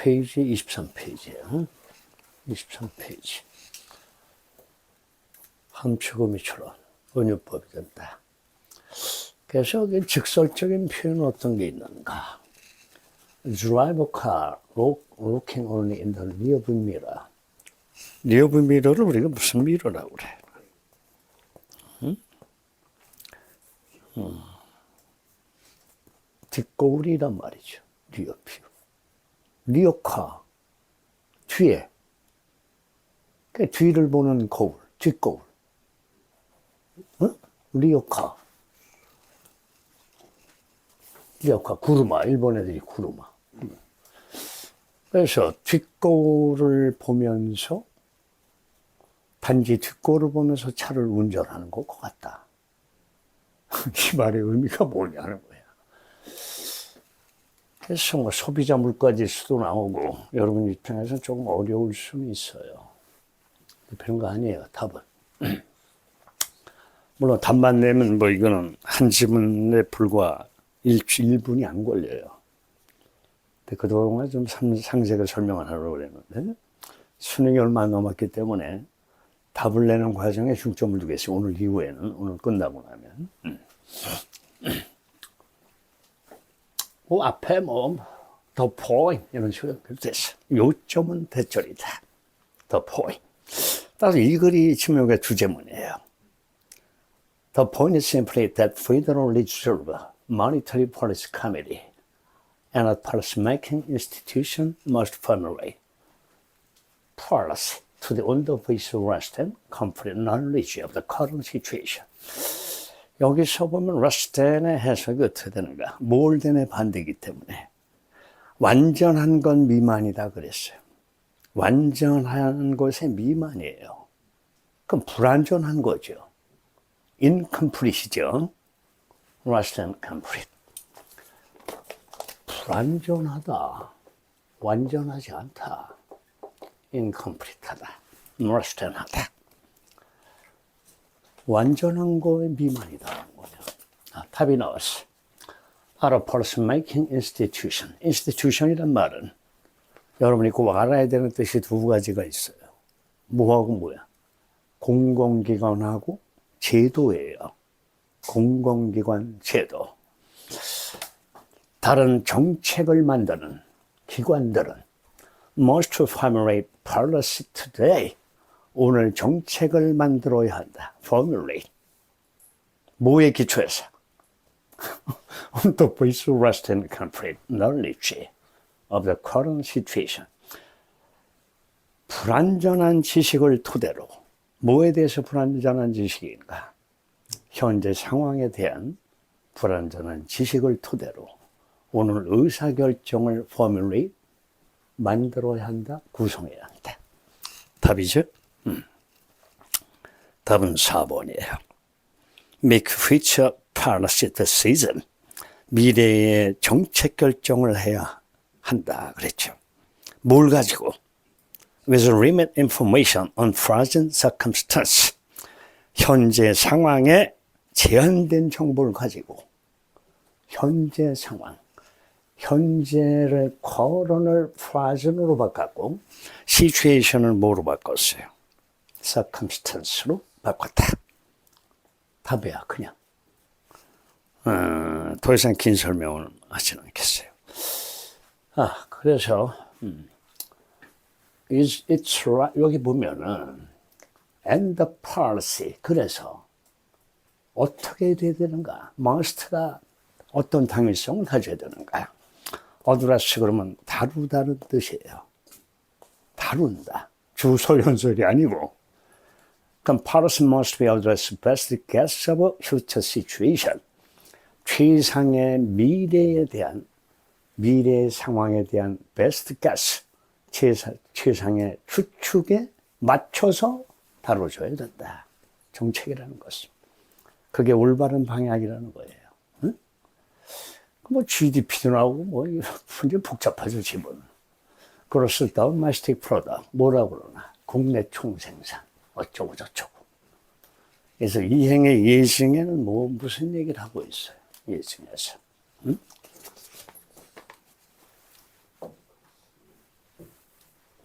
페이지 23페이지예요. 23페이지. 함축음이처럼 은유법이 된다. 그래서 직설적인 표현은 어떤 게 있는가? Drive a car looking only in the rearview mirror. 리어뷰 미러를 우리가 무슨 미러라고 그래? 뒷거울이란 말이죠. 리어뷰. 리어카. 뒤에. 그 뒤를 보는 거울. 뒷거울. 리어카. 리어카. 구르마. 일본 애들이 구르마. 그래서 뒷거울을 보면서 단지 뒷거울을 보면서 차를 운전하는 것 같다. 이 말의 의미가 뭐냐는 거야. 그래서 뭐 소비자 물가지수도 나오고 여러분 입장에서 조금 어려울 수는 있어요. 그런 거 아니에요, 답은. 물론 답만 내면 뭐 이거는 한 지문에 불과 1분이 안 걸려요. 근데 그동안 좀 상세하게 설명을 하려고 그랬는데 수능이 얼마 안 남았기 때문에 답을 내는 과정에 중점을 두겠어요. 오늘 이후에는, 오늘 끝나고 나면. 앞에 the point, 이런 식으로 됐어. 요점은 대절이다. the point. 따라서 이 글이 지목의 주제문이에요. The point is simply that Federal Reserve Monetary Policy Committee and a policy-making institution must formulate policy on the basis of rest and complete knowledge of the current situation. 여기서 보면 러스텐의 해석이 어떻게 되는가? 몰덴의 반대이기 때문에 완전한 건 미만이다 그랬어요. 완전한 것의 미만이에요. 그럼 불완전한 거죠. incomplete이죠. rest and complete. 불완전하다. 완전하지 않다. incomplete하다. rest and 하다. 완전한 거에 미만이다는 거예요. 답이 나왔어. Are a policy-making institution. institution이란 말은 여러분이 꼭 알아야 되는 뜻이 두 가지가 있어요. 뭐하고 뭐야? 공공기관하고 제도예요. 공공기관 제도. 다른 정책을 만드는 기관들은 must formulate policy today. 오늘 정책을 만들어야 한다. formulate. 뭐에 기초해서? On the basis of rest and complete knowledge of the current situation. 불완전한 지식을 토대로. 뭐에 대해서 불완전한 지식인가? 현재 상황에 대한 불완전한 지식을 토대로 오늘 의사결정을 formulate, 만들어야 한다, 구성해야 한다. 답이죠? 답은 4번이에요. Make future policy decision. 미래의 정책 결정을 해야 한다 그랬죠. 뭘 가지고? With limited information on present circumstance. 현재 상황에 제한된 정보를 가지고 현재 상황, 현재를 current을 present으로 바꿨고 situation을 뭐로 바꿨어요? circumstance로 바꿨다. 답이야, 그냥. 더 이상 긴 설명을 하지는 않겠어요. 그래서 it's right, 여기 보면은 and the policy. 그래서 어떻게 돼야 되는가? must가 어떤 당위성을 가져야 되는가? address 그러면 다루다는 뜻이에요. 다룬다. 주소 연설이 아니고. 그럼 policy must be addressed best guess of future situation. 최상의 미래에 대한, 미래의 상황에 대한 best guess. 최상의 추측에 맞춰서 다뤄줘야 된다. 정책이라는 것은. 그게 올바른 방향이라는 거예요. 응? 뭐 GDP도 나오고 뭐 이제 복잡하죠, 지금은. Gross Domestic Product 뭐라고 그러나? 국내 총생산 어쩌고 저쩌고. 그래서 이행의 예증에는 뭐 무슨 얘기를 하고 있어요? 예증에서. 응?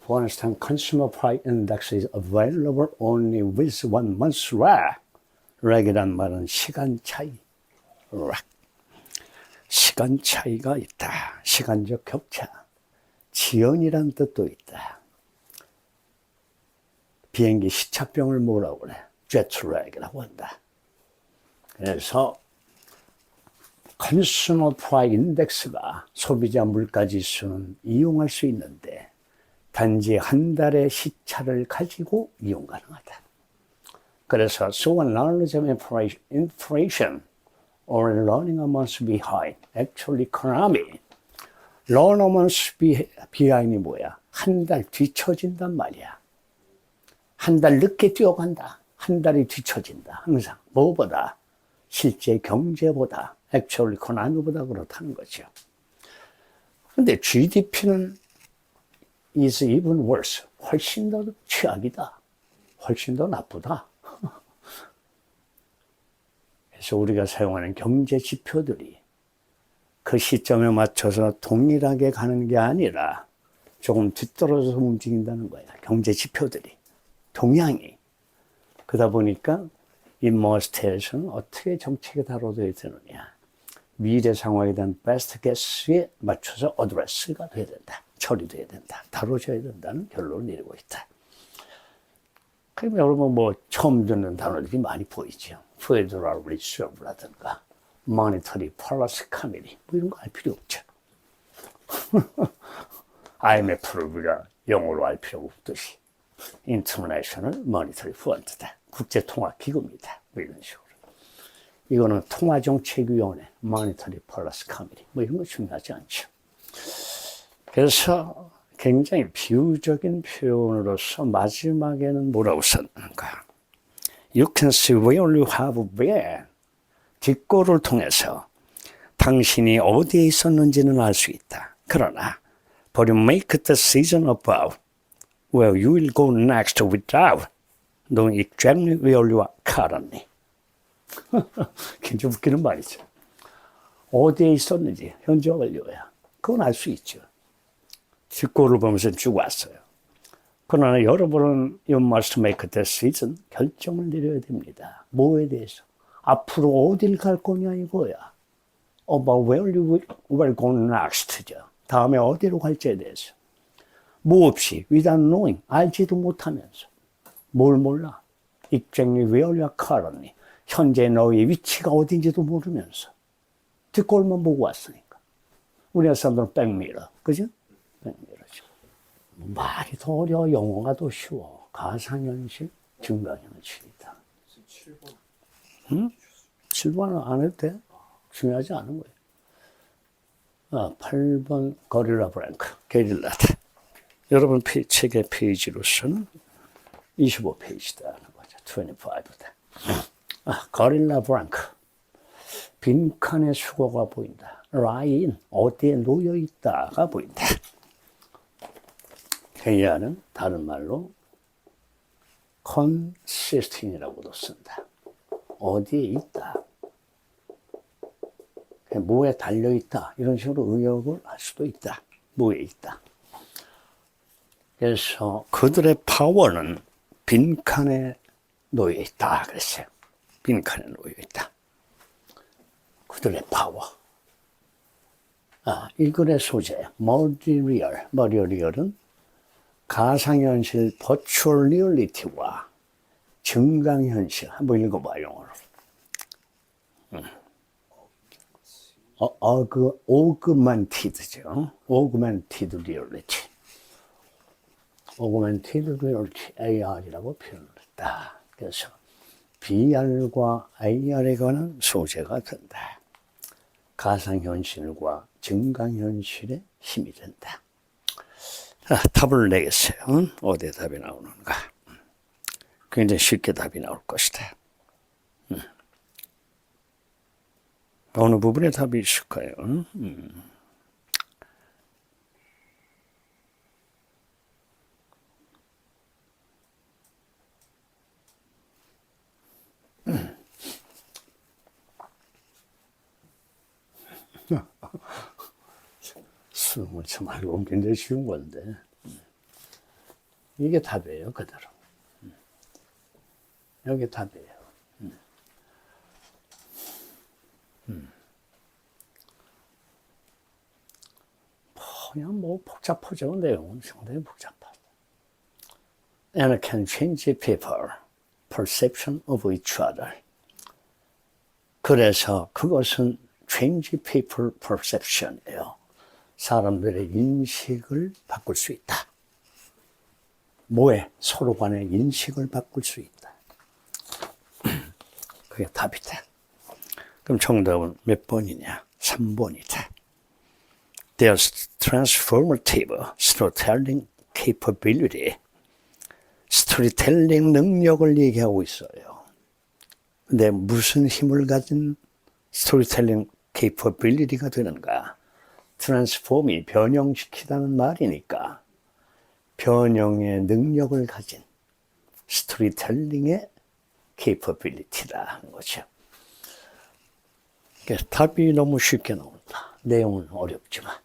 For instance, consumer price index is available only with 1 month's lag. lag이란 말은 시간 차이. lag. 시간 차이가 있다. 시간적 격차. 지연이란 뜻도 있다. 비행기 시차병을 뭐라고 그래? jet lag이라고 한다. 그래서 컨슈머 프라이스 인덱스가 소비자 물가 지수는 이용할 수 있는데 단지 한 달의 시차를 가지고 이용 가능하다. 그래서 so when knowledge of inflation or learning a month behind actually economy learn a month behind이 뭐야? 한 달 뒤처진단 말이야. 한 달 늦게 뛰어간다. 한 달이 뒤처진다. 항상 뭐보다? 실제 경제보다 actual economy보다 그렇다는 거죠. 근데 GDP는 is even worse. 훨씬 더 최악이다. 훨씬 더 나쁘다. 그래서 우리가 사용하는 경제 지표들이 그 시점에 맞춰서 동일하게 가는 게 아니라 조금 뒤떨어져서 움직인다는 거야. 경제 지표들이. 동향이. 그러다 보니까 인머스테이션은 어떻게 정책에 다뤄져야 되느냐. 미래 상황에 대한 베스트 게스에 맞춰서 어드레스가 돼야 된다. 처리돼야 된다. 다뤄져야 된다는 결론을 내리고 있다. 그럼 여러분 뭐 처음 듣는 단어들이 많이 보이죠. Federal Reserve라든가 Monetary Policy Committee 뭐 이런 거 알 필요 없죠. IMF를 우리가 영어로 알 필요가 없듯이 International Monetary Fund다. 국제통화기구입니다. 뭐 이런 식으로. 이거는 통화정책위원회 Monetary Policy Committee 뭐 이런 거 중요하지 않죠. 그래서 굉장히 비유적인 표현으로서 마지막에는 뭐라고 썼는가. You can see where you have been. 뒷골을 통해서 당신이 어디에 있었는지는 알 수 있다. 그러나 but you make a decision about where you will go next without knowing exactly where you are currently. 굉장히 웃기는 말이죠. 어디에 있었는지 현재 완료야. 그건 알 수 있죠. 뒷골을 보면서 쭉 왔어요. 그러나 여러분은 you must make a decision. 결정을 내려야 됩니다. 뭐에 대해서? 앞으로 어딜 갈 거냐 이거야. About where you will go next죠. 다음에 어디로 갈지에 대해서. 뭐 없이 without knowing. 알지도 못하면서. 뭘 몰라? Exactly where you are currently. 현재 너의 위치가 어딘지도 모르면서. 뒷골만 보고 왔으니까. 우리나라 사람들은 백미러. 그죠? 백미러죠. 말이 더 어려워. 영어가 더 쉬워. 가상현실, 증강현실이다. 7번. 응? 7번은 안 해도 돼. 중요하지 않은 거예요. 8번 거릴라 브랭크. 게릴라다. 여러분 책의 페이지로서는 25페이지다 하는 거죠. 25다. 거릴라 브랭크. 빈칸의 수거가 보인다. 라인, 어디에 놓여있다가 보인다. 회의하는 다른 말로 consisting이라고도 쓴다. 어디에 있다. 뭐에 달려있다. 이런 식으로 의역을 할 수도 있다. 뭐에 있다. 그래서 그들의 파워는 빈칸에 놓여있다. 그랬어요. 빈칸에 놓여있다. 그들의 파워. 이 글의 소재, 머리리얼. 머리리얼은 가상현실, 버추얼 리얼리티와 증강현실. 한번 읽어봐, 영어로. augmented죠. augmented reality. augmented reality, AR이라고 표현을 했다. 그래서 VR과 AR에 관한 소재가 된다. 가상현실과 증강현실의 힘이 된다. 답을 내겠어요. 어디에 답이 나오는가. 굉장히 쉽게 답이 나올 것이다. 어느 부분에 답이 있을까요? 수능을 참 알고 굉장히 쉬운 건데. 이게 답이에요, 그대로. 여기 답이에요. 그냥 뭐 복잡하죠. 내용은 상당히 복잡하다. And can change people perception of each other. 그래서 그것은 change people perception이에요. 사람들의 인식을 바꿀 수 있다. 뭐에? 서로 간의 인식을 바꿀 수 있다. 그게 답이다. 그럼 정답은 몇 번이냐? 3번이다. Their transformative storytelling capability. 스토리텔링 능력을 얘기하고 있어요. 근데 무슨 힘을 가진 스토리텔링 capability가 되는가? 트랜스폼이 변형시키다는 말이니까 변형의 능력을 가진 스토리텔링의 capability라는 거죠. 그래서 답이 너무 쉽게 나온다. 내용은 어렵지만.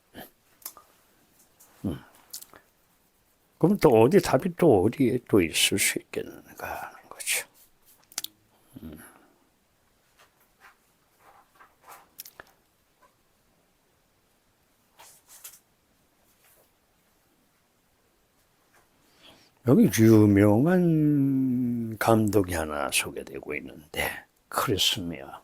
그럼 또 어디 답이 또 어디에 또 있을 수 있겠는가 하는 거죠. 여기 유명한 감독이 하나 소개되고 있는데 크리스 미어.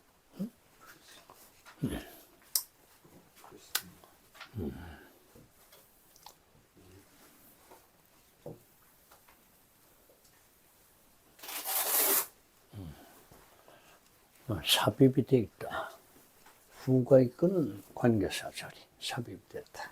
삽입이 돼 있다. 후가 이끄는 관계사 자리 삽입됐다.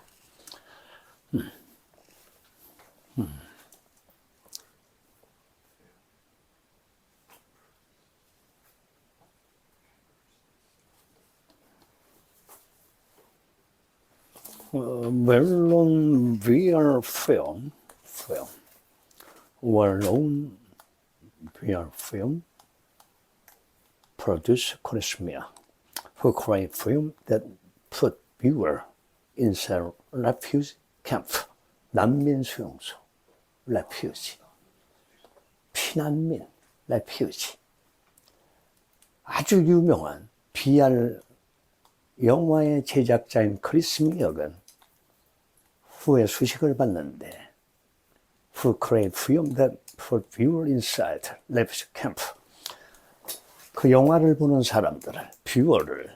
well-known VR well-known VR film producer Chris Mia, who created film that put viewer inside refugee camp, 난민 수용소, refugee, 피난민, refugee. 아주 유명한 VR 영화의 제작자인 크리스 미어는 후에 수식을 받는데 who created film that put viewer inside refugee camp. 그 영화를 보는 사람들을, 뷰어를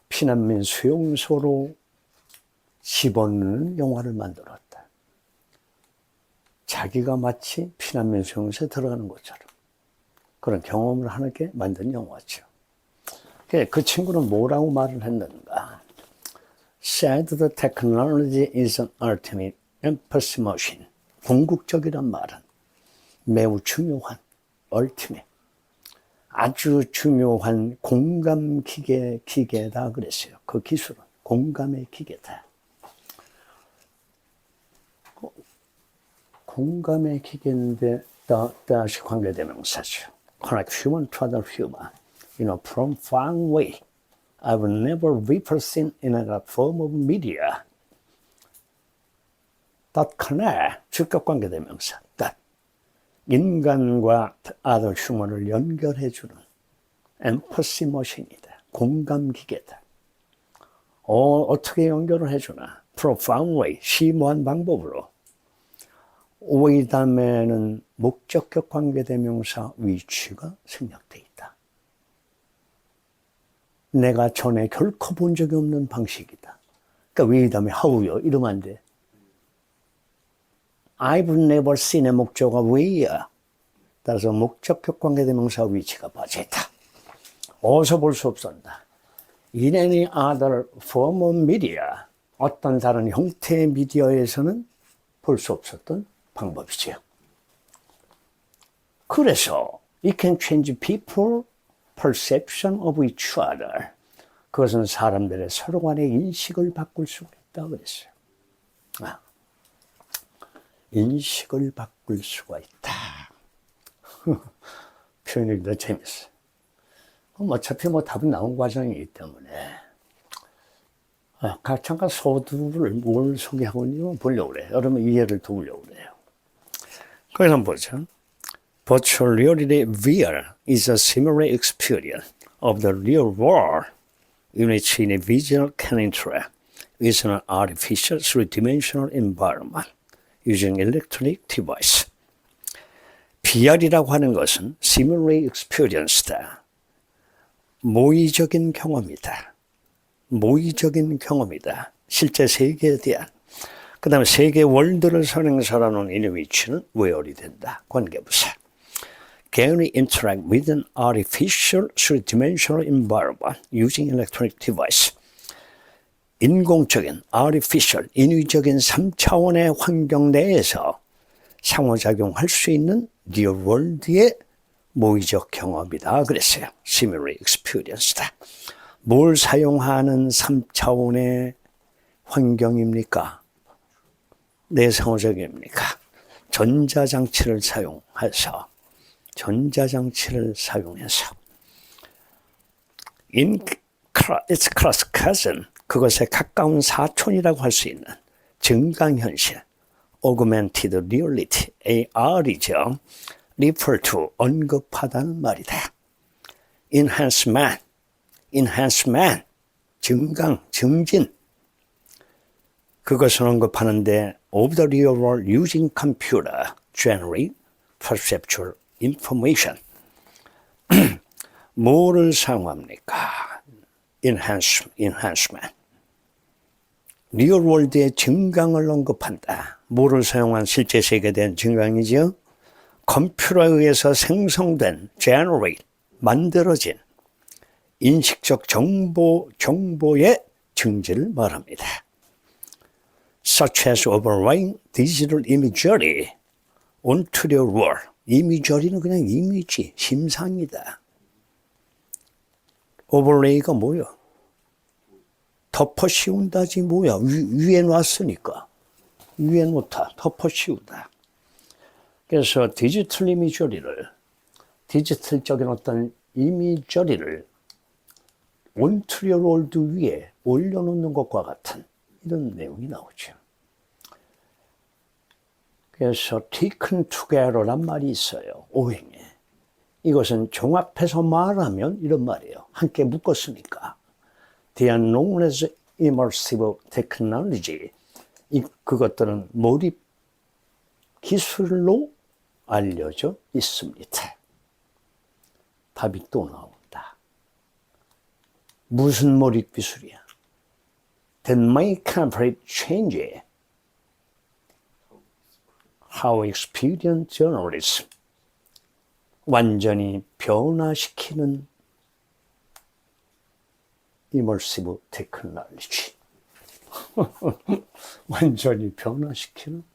피난민 수용소로 집어넣는 영화를 만들었다. 자기가 마치 피난민 수용소에 들어가는 것처럼 그런 경험을 하게 만든 영화죠. 그 친구는 뭐라고 말을 했는가? Said the technology is an ultimate empathy machine. 궁극적이란 말은 매우 중요한 ultimate, 아주 중요한 공감 기계다 그랬어요. 그 기술은 공감의 기계다. 공감의 기계인데 다시 관계대명사죠. Connect human to other human. From far away. I've never before seen in a form of media. That connect, 주격 관계대명사. That. 인간과 other human을 연결해주는 empathy machine이다. 공감기계다. 어떻게 연결을 해주나? Profound way, 심오한 방법으로. way 다음에는 목적격 관계대명사 위치가 생략되어 있다. 내가 전에 결코 본 적이 없는 방식이다. 그러니까 way 다음에 how요 이러면 안 돼. I've never seen의 목적어가 way야. 따라서 목적격 관계대명사 위치가 빠져있다. 어디서 볼 수 없었다. In any other form of media, 어떤 다른 형태의 미디어에서는 볼 수 없었던 방법이지요. 그래서 it can change people perception of each other. 그것은 사람들의 서로 간의 인식을 바꿀 수가 있다고 그랬어요. 인식을 바꿀 수가 있다. 표현이 더 재밌어요. 그럼 어차피 답은 나온 과정이기 때문에 잠깐 소두를 뭘 소개하고 있는지 보려고 그래요. 여러분 이해를 도우려고 그래요. 거기서 한번 보죠. Virtual reality VR is a similar experience of the real world in which individual can interact with an artificial three-dimensional environment using electronic device. VR이라고 하는 것은 Simulate Experience다. 모의적인 경험이다. 모의적인 경험이다. 실제 세계에 대한. 그 다음에 세계 월드를 선행사라는 이의 위치는 외월이 된다. 관계부사. Can we interact with an artificial three-dimensional environment using electronic device? 인공적인, artificial, 인위적인 3차원의 환경 내에서 상호작용할 수 있는 real world의 모의적 경험이다. 그랬어요. Simulate experience다. 뭘 사용하는 3차원의 환경입니까? 내 상호작용입니까? 전자장치를 사용해서 its close cousin, 그것에 가까운 사촌이라고 할 수 있는 증강현실, augmented reality, AR이죠. refer to, 언급하다는 말이다. enhancement, 증강, 증진. 그것을 언급하는데 of the real world using computer generate perceptual information. 뭐를 사용합니까? enhancement. 리얼 월드의 증강을 언급한다. 뭐를 사용한 실제 세계에 대한 증강이죠? 컴퓨터에 의해서 생성된 generate, 만들어진 인식적 정보의 증지를 말합니다. Such as overlaying digital imagery onto the world. 이미저리는 그냥 이미지, 심상이다. 오버레이가 뭐야? 덮어 씌운다지 뭐야? 위에 놨으니까. 위에 놓다, 덮어 씌우다. 그래서 디지털적인 어떤 이미저리를 온트리얼 월드 위에 올려놓는 것과 같은 이런 내용이 나오죠. 그래서 taken together란 말이 있어요. 오행에. 이것은 종합해서 말하면 이런 말이에요. 함께 묶었으니까. They are known as immersive technology. 그것들은 몰입 기술로 알려져 있습니다. 답이 또 나온다. 무슨 몰입 기술이야? That may completely change how experience journalism. 완전히 변화시키는 immersive technology. 완전히 변화시키는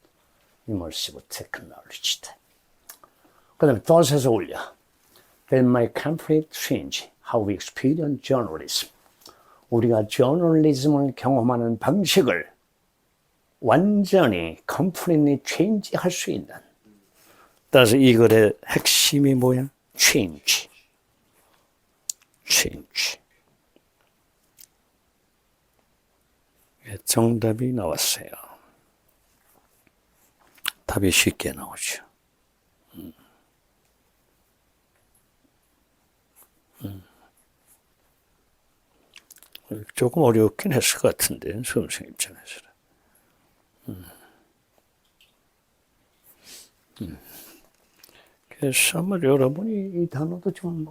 immersive technology다. 그 다음에 덫에서 올려. That might completely change how we experience journalism. 우리가 저널리즘을 경험하는 방식을 완전히 completely change 할 수 있는. 따라서 이 글의 핵심이 뭐야? change. 정답이 나왔어요. 답이 쉽게 나오죠. 조금 어렵긴 했을 것 같은데, 수험생 입장에서는. 그래서 아마 여러분이 이 단어도 좀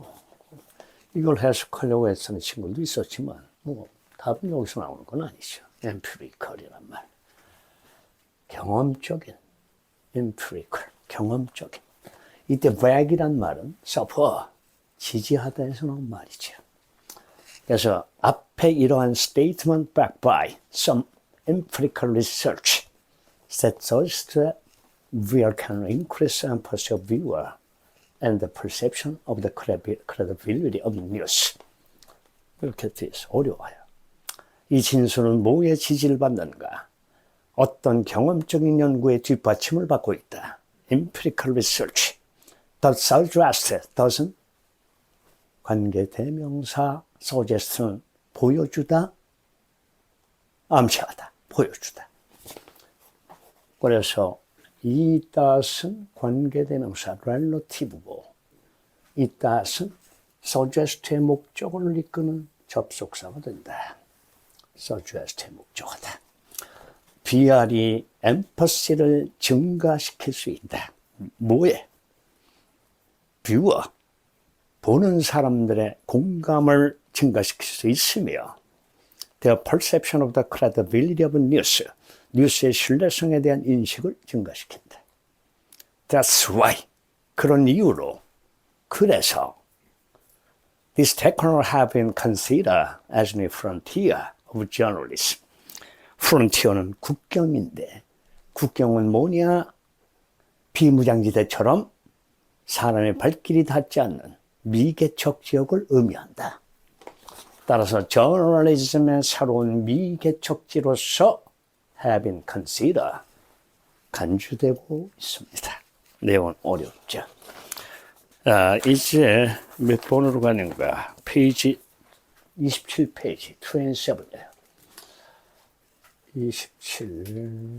이걸 해석하려고 했던 친구도 있었지만, 답은 여기서 나오는 건 아니죠. empirical이란 말. 경험적인, empirical, 경험적인. 이때 vag이란 말은 support, 지지하다에서 나온 말이죠. 그래서 앞에 이러한 statement backed by some empirical research that suggests that VR can increase empathy of viewer and the perception of the credibility of news. 이렇게 돼 있어. 어려워요. 이 진술은 뭐에 지지를 받는가? 어떤 경험적인 연구의 뒷받침을 받고 있다. Empirical research. The suggest, that은 관계대명사, suggest는 보여주다, 암시하다, 보여주다. 그래서 이따은 관계대명사 relative고 이따은 suggest의 목적을 이끄는 접속사가 된다. suggest의 목적어다. BR이 empathy를 증가시킬 수 있다. 뭐에? viewer, 보는 사람들의 공감을 증가시킬 수 있으며 their perception of the credibility of news, 뉴스의 신뢰성에 대한 인식을 증가시킨다. That's why, 그런 이유로, 그래서 this technology have been considered as a frontier of journalism. frontier는 국경인데 국경은 뭐냐? 비무장지대처럼 사람의 발길이 닿지 않는 미개척 지역을 의미한다. 따라서 저널리즘의 새로운 미개척지로서 have been considered 간주되고 있습니다. 내용은 어렵죠. 이제 몇 번으로 가는 거야? 페이지 27페이지 27이에요. 27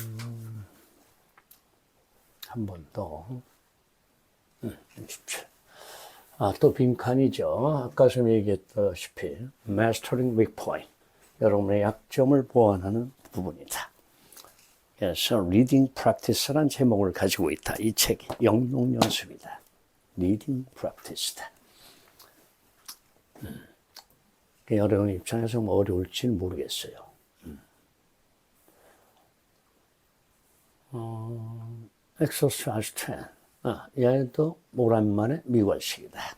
한 번 더 27 또 빈칸이죠. 아까 좀 얘기했다시피 Mastering Weak Point, 여러분의 약점을 보완하는 부분이다. 그래서 Reading Practice라는 제목을 가지고 있다. 이 책이 영역 연습이다. Reading Practice다. 여러분 입장에서 뭐 어려울지 모르겠어요. Exercise 10. 얘도 오랜만에 미관식이다.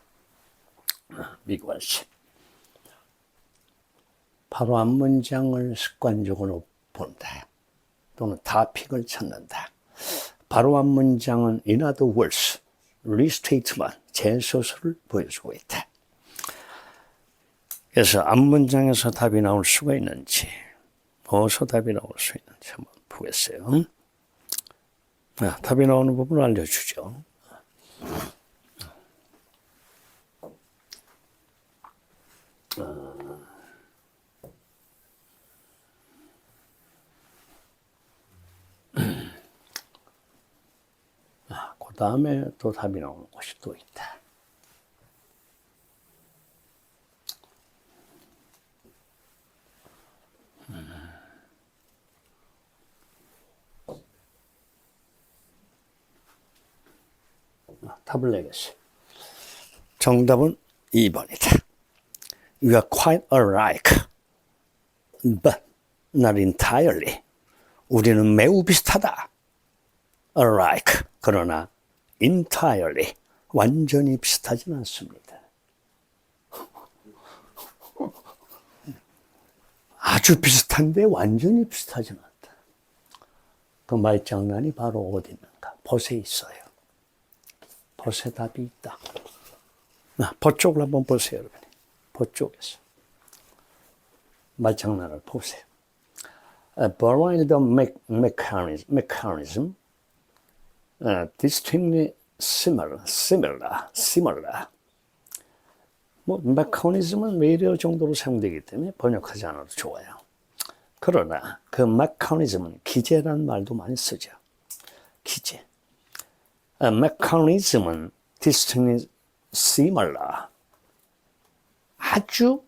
미관식. 바로 앞 문장을 습관적으로 본다. 또는 타픽을 찾는다. 바로 앞 문장은 in other words, restatement, 재소설을 보여주고 있다. 그래서 앞 문장에서 답이 나올 수가 있는지, 어디서 답이 나올 수 있는지 한번 보겠어요. 답이 나오는 부분을 알려주죠. 그 다음에 또 답이 나오는 곳이 또 있다. 답을 내겠어요. 정답은 2번이다. You are quite alike, but not entirely. 우리는 매우 비슷하다. Alike, 그러나 entirely, 완전히 비슷하지는 않습니다. 아주 비슷한데 완전히 비슷하지는 않다. 그 말장난이 바로 어디 있는가? 벗에 있어요. 벗에 답이 있다. 벗 쪽을 한번 보세요, 여러분. 벗 쪽에서. 말장난을 보세요. Provide the mechanism distinctly similar. 뭐, mechanism은 외래어 정도로 사용되기 때문에 번역하지 않아도 좋아요. 그러나 그 mechanism은 기제라는 말도 많이 쓰죠. 기제. mechanism은 distinctly similar. 아주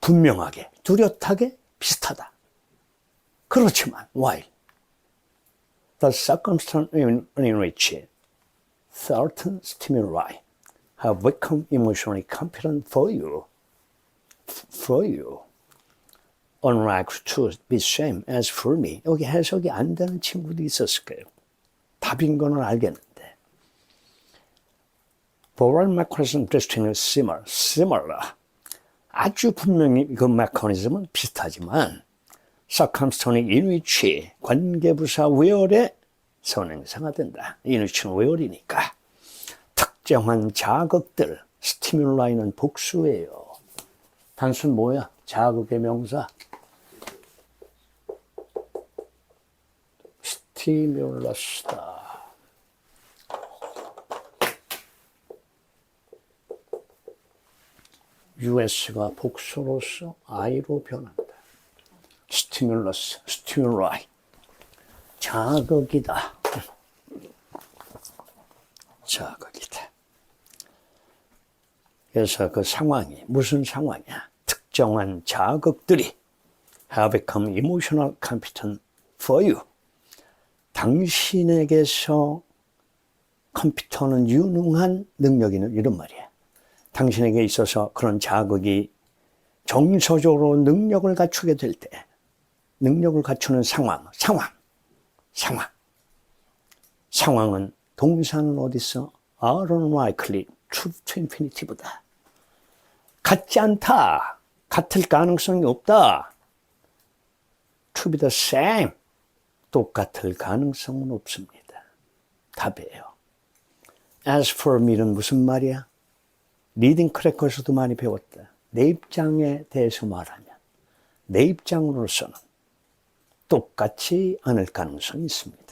분명하게, 뚜렷하게 비슷하다. 그렇지만, while the circumstance in which certain stimuli have become emotionally competent for you, unlike to be same as for me. 여기 해석이 안 되는 친구도 있었을 거예요. 답인 거는 알겠는데. Boral mechanism distinctly similar. 아주 분명히 그 메커니즘은 비슷하지만 circumstance in which 관계부사 where에 선행사가 된다. in which는 where이니까 특정한 자극들, 스티뮬라이는 복수예요. 단순 뭐야? 자극의 명사. 스티뮬러스다. US가 복수로서 I로 변한다. 스티뮬러스, 스티뮬라이. 자극이다. 자극이다. 그래서 그 상황이 무슨 상황이야? 특정한 자극들이 have become emotional competent for you. 당신에게서 컴퓨터는 유능한 능력이 있는 이런 말이야. 당신에게 있어서 그런 자극이 정서적으로 능력을 갖추게 될 때, 능력을 갖추는 상황은 동사는 어디서? are unlikely, true to infinitive다. 같지 않다. 같을 가능성이 없다. to be the same. 똑같을 가능성은 없습니다. 답이에요. as for me는 무슨 말이야? 리딩 크래커에서도 많이 배웠다. 내 입장에 대해서 말하면 내 입장으로서는 똑같지 않을 가능성이 있습니다.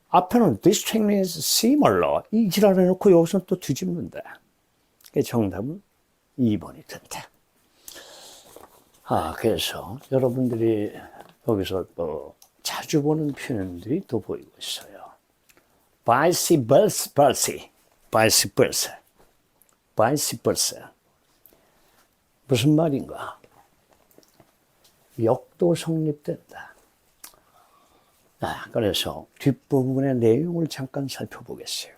앞에는 this thing is similar. 이 지랄을 해놓고 여기서 또 뒤집는다. 정답은 2번이 된다. 그래서 여러분들이 여기서 또 자주 보는 표현들이 또 보이고 있어요. vice versa. 무슨 말인가? 역도 성립된다. 그래서 뒷부분의 내용을 잠깐 살펴보겠어요.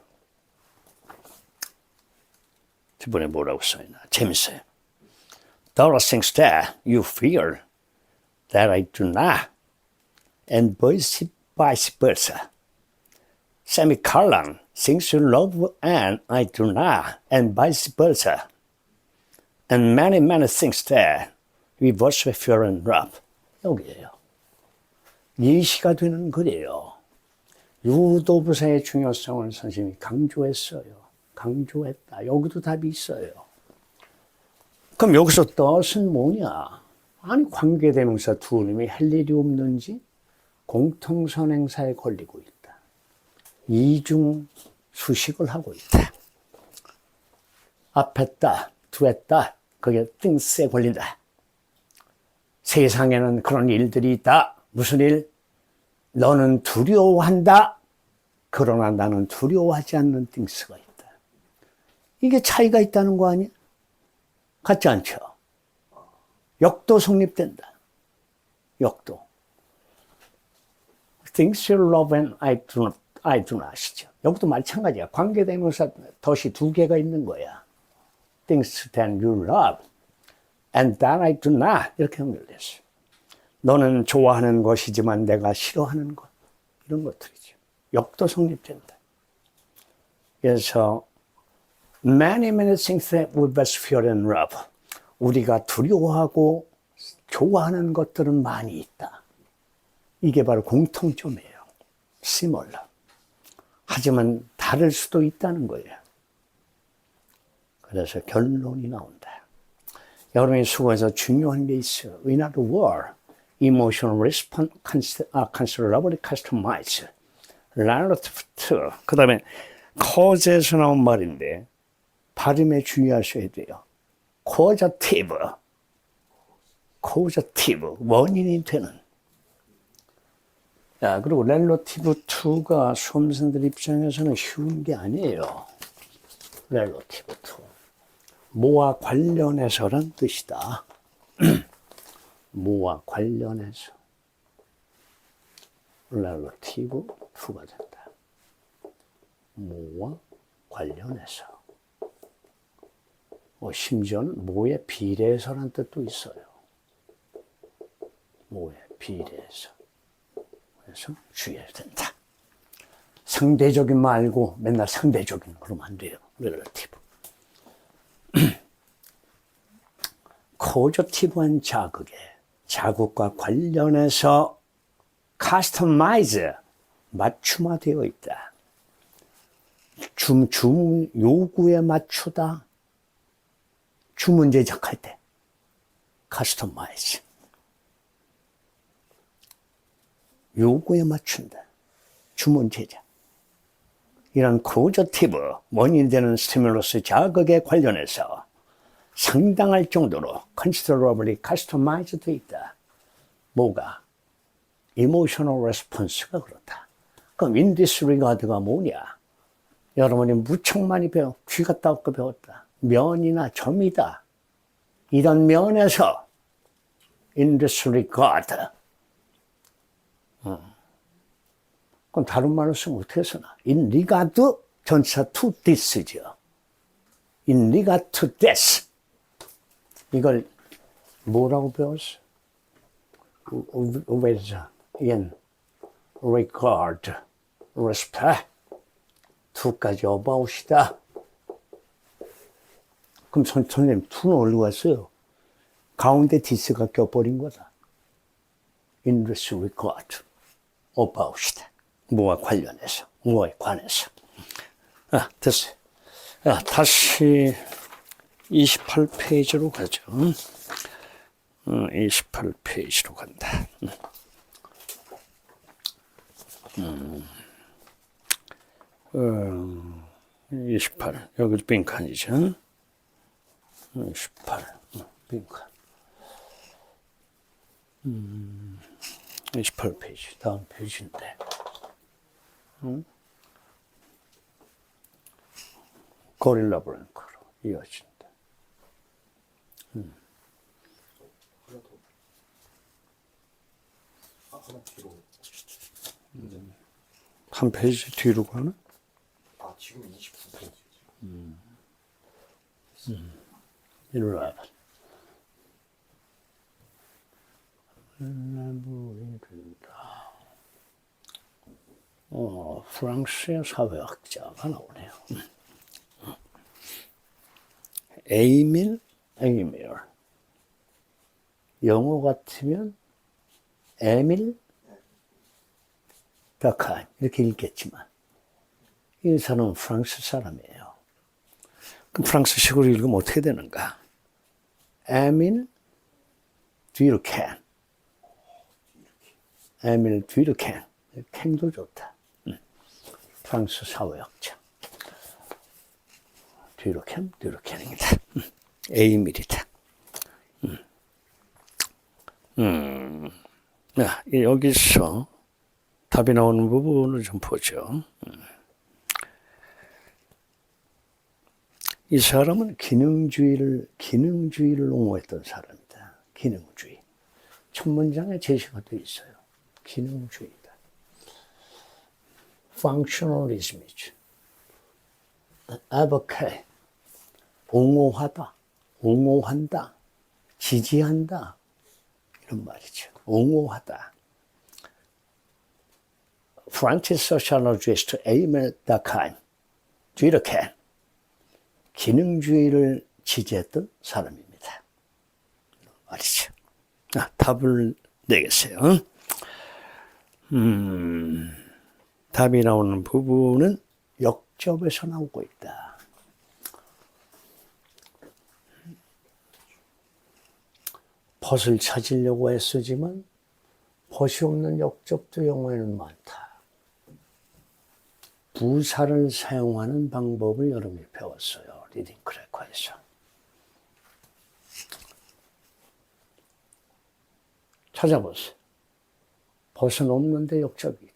뒷부분에 뭐라고 써있나? 재밌어요. There are things that you fear that I do not, and vice versa. Semicolon, things you love and I do not, and vice versa. And many things that we both fear and love. 여기에요. 예시가 되는 글이에요. 유도부사의 중요성을 선생님이 강조했다. 여기도 답이 있어요. 그럼 여기서 뜻은 뭐냐? 아니, 관계대명사 두 놈이 할 일이 없는지 공통선행사에 걸리고 있다. 이중 수식을 하고 있다. 앞했다, 뒤했다, 그게 things에 걸린다. 세상에는 그런 일들이 있다. 무슨 일? 너는 두려워한다. 그러나 나는 두려워하지 않는 things가 있다. 이게 차이가 있다는 거 아니야? 같지 않죠? 역도 성립된다. 역도. Things you love and I do not이죠. 여기도 마찬가지야. 관계대명사 덫이 두 개가 있는 거야. Things that you love and that I do not. 이렇게 연결됐어요. 너는 좋아하는 것이지만 내가 싫어하는 것. 이런 것들이죠. 역도 성립된다. 그래서 many things that we both fear and love. 우리가 두려워하고 좋아하는 것들은 많이 있다. 이게 바로 공통점이에요. similar. 하지만 다를 수도 있다는 거예요. 그래서 결론이 나온다. 여러분이 수고해서 중요한 게 있어요. In other words, emotional response considerably customized relative to. 그 다음에 cause에서 나온 말인데 발음에 주의하셔야 돼요. causative, 원인이 되는. 그리고 relative to가 수험생들 입장에서는 쉬운 게 아니에요. relative to. 뭐와 관련해서란 뜻이다. 뭐와 관련해서. relative to가 된다. 뭐와 관련해서. 심지어는 뭐에 비례해서라는 뜻도 있어요. 뭐에 비례해서. 그래서 주의해야 된다. 상대적인 말고 맨날 상대적인 그러면 안 돼요. relative. causative 자극과 관련해서 customize, 맞춤화되어 있다. 요구에 맞추다. 주문 제작할 때 customize. 요구에 맞춘다. 주문 제작. 이런 causative, 원인이 되는 스티뮬러스 자극에 관련해서 상당할 정도로 considerably customized 되어 있다. 뭐가? emotional response가 그렇다. 그럼 in this regard가 뭐냐? 여러분이 무척 많이 귀가 따갑게 배웠다. 면이나 점이다. 이런 면에서 in this regard. 그럼 다른 말로 쓰면 어떻게 쓰나? in regard 전치사 to this죠. in regard to this. 이걸 뭐라고 배웠어? with in regard, respect. to까지 about이다. 그럼 선생님, to는 어디로 갔어요? 가운데 this가 껴버린 거다. in this regard, about이다. 뭐와 관련해서, 뭐에 관해서. 됐어요. 다시 28페이지로 가죠. 28페이지로 간다. 28. 여기도 빈칸이죠. 28. 빈칸. 28페이지. 다음 페이지인데. 고릴라 브랭크로 이어진다. 한 페이지 뒤로 가나? 지금 29페이지. 이리로 와봐. 나물이 된다. 프랑스의 사회학자가 나오네요. 에이밀. 영어 같으면 에밀 다카임 이렇게 읽겠지만 이 사람은 프랑스 사람이에요. 그럼 프랑스식으로 읽으면 어떻게 되는가? 에밀 듀르켄. 에밀 듀르켄. 캔도 좋다. 프랑스 사회학자. 듀르켄입니다. 에이밀이다. 여기서 답이 나오는 부분을 좀 보죠. 이 사람은 기능주의를 옹호했던 사람이다. 기능주의. 첫 문장에 제시가 되어 있어요. 기능주의다. functionalism이죠. advocate. 옹호하다. 옹호한다. 지지한다. 이런 말이죠. 옹호하다. 프랑스 소셜로지스트 에이밀 다카임, 듀르켄, 기능주의를 지지했던 사람입니다. 말이죠. 답을 내겠어요. 답이 나오는 부분은 역접에서 나오고 있다. 벗을 찾으려고 애쓰지만 벗이 없는 역접도 영어에는 많다. 부사를 사용하는 방법을 여러분이 배웠어요. 리딩 크래커에서. 찾아보세요. 벗은 없는데 역접이 있다.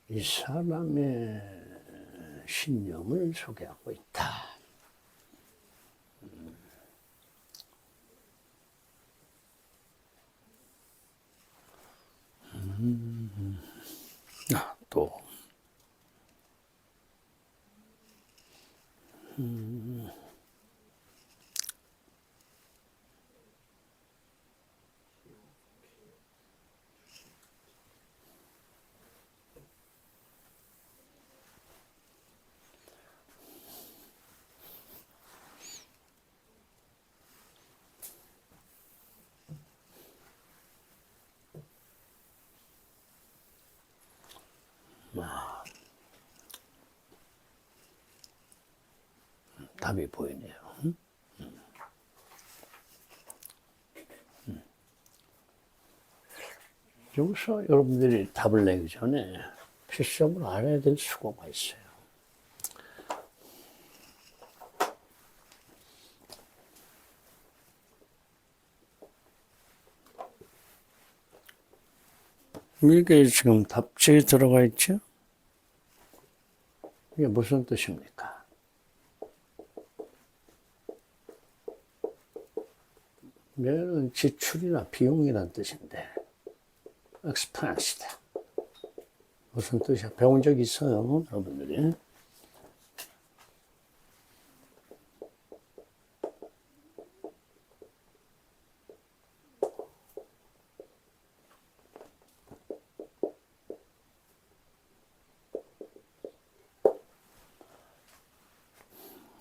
이 사람의 신념을 소개하고 있다. 또 답이 보이네요. 여기서 여러분들이 답을 내기 전에 필수적으로 알아야 될 수고가 있어요. 이게 지금 답지에 들어가 있죠? 이게 무슨 뜻입니까? 얘는 지출이나 비용이란 뜻인데 expense다. 무슨 뜻이야? 배운 적 있어요, 여러분들이?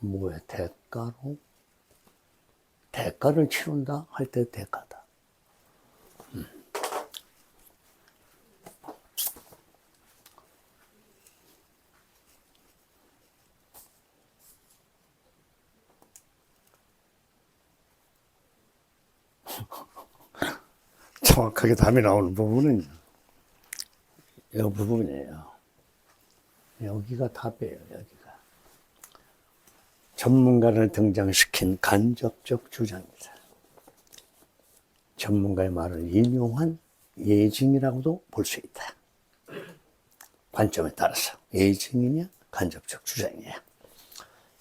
뭐에 대가로? 대가를 치른다 할 때 대가다. 정확하게 답이 나오는 부분은 이 부분이에요. 여기가 답이에요, 여기가. 전문가를 등장시킨 간접적 주장이다. 전문가의 말을 인용한 예증이라고도 볼 수 있다. 관점에 따라서 예증이냐 간접적 주장이냐.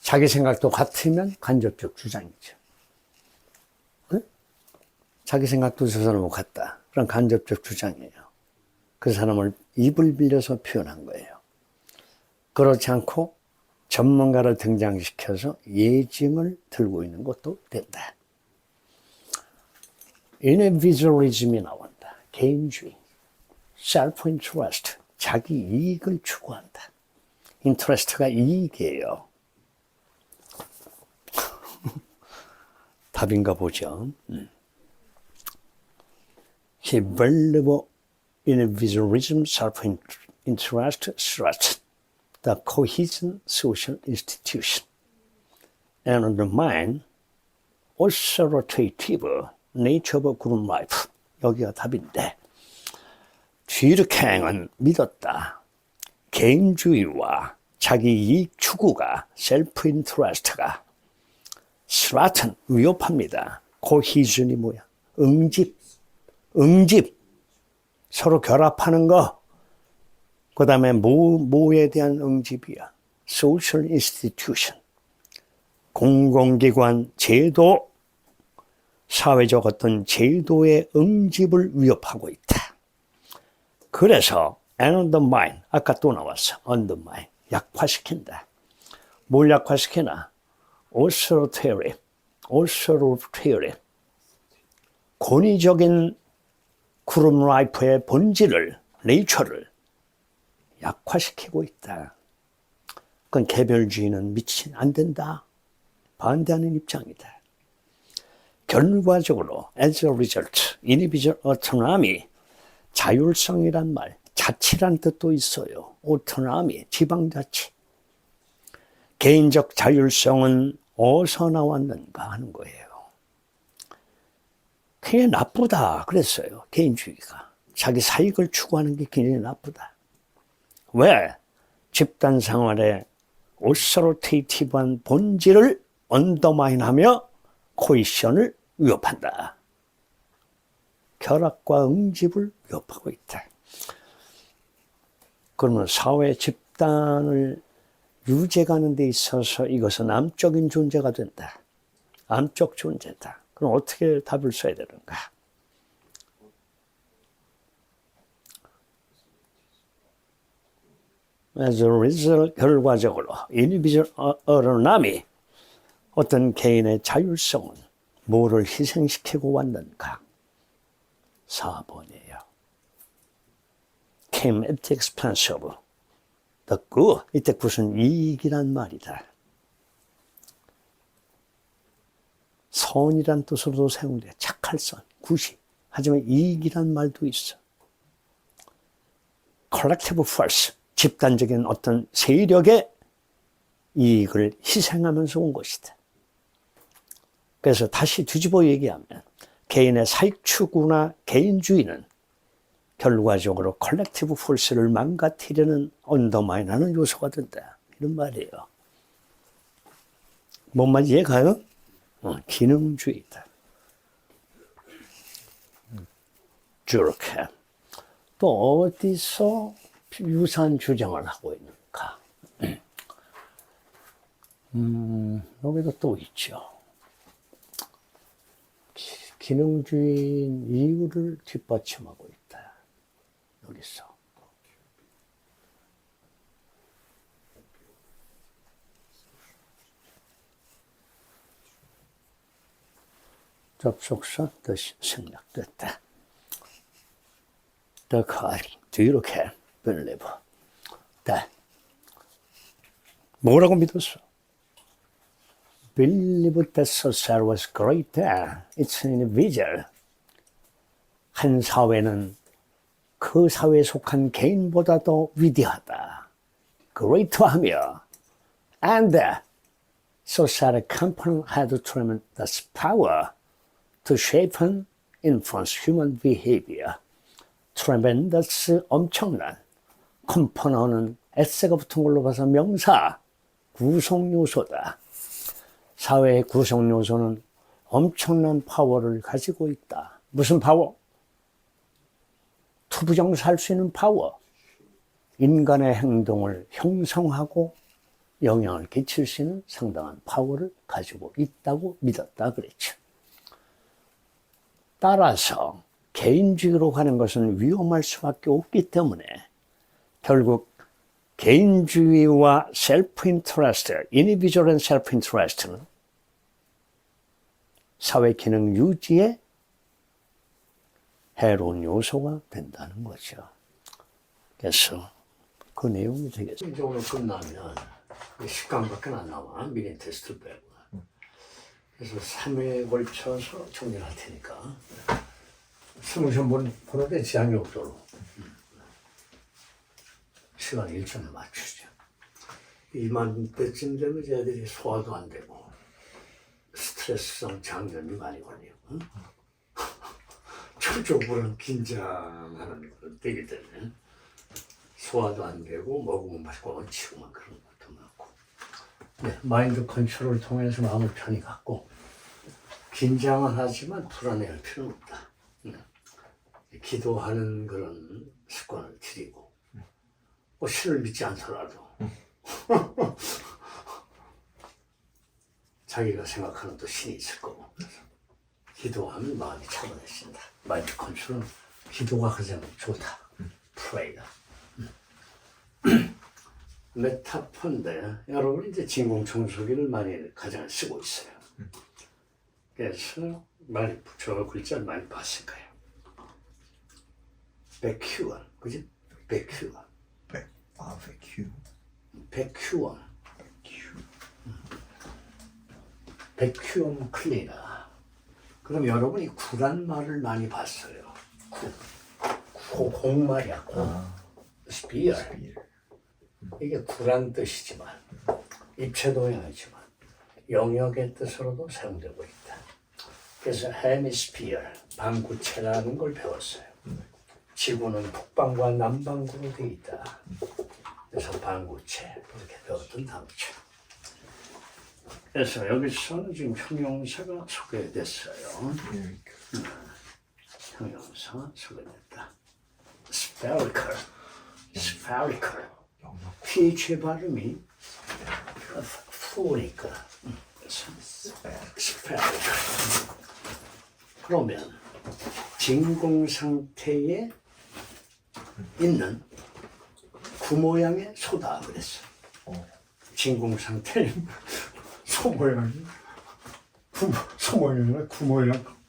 자기 생각도 같으면 간접적 주장이죠. 응? 자기 생각도 저 사람하고 같다. 그럼 간접적 주장이에요. 그 사람을 입을 빌려서 표현한 거예요. 그렇지 않고 전문가를 등장시켜서 예증을 들고 있는 것도 된다. 인디비주얼리즘이 나온다. 개인주의, self-interest, 자기 이익을 추구한다. interest가 이익이에요. 답인가 보죠. Valuable individualism, self-interest, threat the cohesion social institution and undermine authoritative nature of group life. 여기가 답인데, 뒤르캥은 믿었다. 개인주의와 자기 이익 추구가 셀프 인트레스트가 threaten 위협합니다. cohesion이 뭐야? 응집 서로 결합하는 거. 그 다음에 뭐에 대한 응집이야? social institution, 공공기관, 제도, 사회적 어떤 제도의 응집을 위협하고 있다. 그래서 undermine, 아까 또 나왔어. undermine, 약화시킨다. 뭘 약화시키나? authoritative, 권위적인 그룹 라이프의 본질을, 네이처를 약화시키고 있다. 그건 개별주의는 안 된다. 반대하는 입장이다. 결과적으로 as a result, individual autonomy, 자율성이란 말, 자치란 뜻도 있어요. autonomy, 지방자치. 개인적 자율성은 어디서 나왔는가 하는 거예요. 그게 나쁘다 그랬어요. 개인주의가. 자기 사익을 추구하는 게 굉장히 나쁘다. 왜? 집단 생활의 오서로테이티브한 본질을 언더마인하며 코이션을 위협한다. 결합과 응집을 위협하고 있다. 그러면 사회 집단을 유지하는 데 있어서 이것은 암적인 존재가 된다. 암적 존재다. 그럼 어떻게 답을 써야 되는가? As a result, 결과적으로 individual autonomy, 어떤 개인의 자율성은 뭐를 희생시키고 왔는가? 4번이에요. Came at the expense of the good. 이때 무슨 이익이란 말이다. 선이란 뜻으로도 사용돼. 착할 선, 구시. 하지만 이익이란 말도 있어. collective force, 집단적인 어떤 세력의 이익을 희생하면서 온 것이다. 그래서 다시 뒤집어 얘기하면 개인의 사익 추구나 개인주의는 결과적으로 컬렉티브 폴스를 망가뜨리는 언더마인하는 요소가 된다. 이런 말이에요. 뭔 말인지 이해가요? 기능주의다. 이렇게. 또 어디서 유사한 주장을 하고 있는가? 여기도 또 있죠. 기능주의인 이유를 뒷받침하고 있다. 여기서. 접속사 뜻이 생략됐다. The card, 뒤로 can believe. that. 뭐라고 믿었어? Believe that society was greater. It's an individual. 한 사회는 그 사회에 속한 개인보다 더 위대하다. greater하며 and society component had tremendous power to shape and influence human behavior. tremendous 엄청난 컴포넌트는 S가 붙은 걸로 봐서 명사 구성 요소다. 사회의 구성 요소는 엄청난 파워를 가지고 있다. 무슨 파워? 투부정사할 수 있는 파워. 인간의 행동을 형성하고 영향을 끼칠 수 있는 상당한 파워를 가지고 있다고 믿었다 그랬죠. 따라서 개인주의로 가는 것은 위험할 수밖에 없기 때문에 결국 개인주의와 셀프 인터레스트, 인디비주얼 앤 셀프 인터레스트는 사회 기능 유지에 해로운 요소가 된다는 거죠. 그래서 그 내용이 되겠습니다. 이제 오늘 끝나면 10강밖에 안 나와. 미니 테스트 빼고. 그래서 3회에 걸쳐서 정리를 할 테니까 20시간 보는데 지장이 없도록 시간 일정에 맞추죠. 이맘때쯤 되면 애들이 소화도 안 되고 스트레스성 장염이 많이 걸리고 초조부는 긴장하는 때기 때문에 소화도 안 되고 먹으면 맛있고 얹히고만 그런 것도 많고 네, 마인드 컨트롤을 통해서 마음을 편히 갖고 긴장은 하지만 불안해할 필요는 없다. 기도하는 그런 습관을 들이고 신을 믿지 않더라도 자기가 생각하는 또 신이 있을 거고 기도하면 마음이 차분해진다. 마인드 컨트롤은 기도가 가장 좋다. 프레이다. 메타폰데 여러분 이제 진공청소기를 많이 가장 쓰고 있어요. 그래서 많이 저 글자를 많이 봤을 거예요. 백큐원, 그지? 백큐원. 백큐원. 백큐원 클리너. 그럼 여러분이 구란 말을 많이 봤어요. 공말이야, 공. 스피어. 이게 구란 뜻이지만, 입체동양이지만, 영역의 뜻으로도 사용되고 있다. 그래서 헤미스피어, 방구체라는 걸 배웠어요. 지구는 북방과 남방구로 되어 있다. 그래서 방구체, 이렇게 배웠던 단어죠. 그래서 여기서는 지금 형용사가 소개됐어요. 형용사 소개됐다. spherical, spherical. ph 발음이 fu니까. spherical. 그러면 진공 상태에 있는 구 모양의 소다 그랬어. 진공 상태에 소 모양이 소 모양이나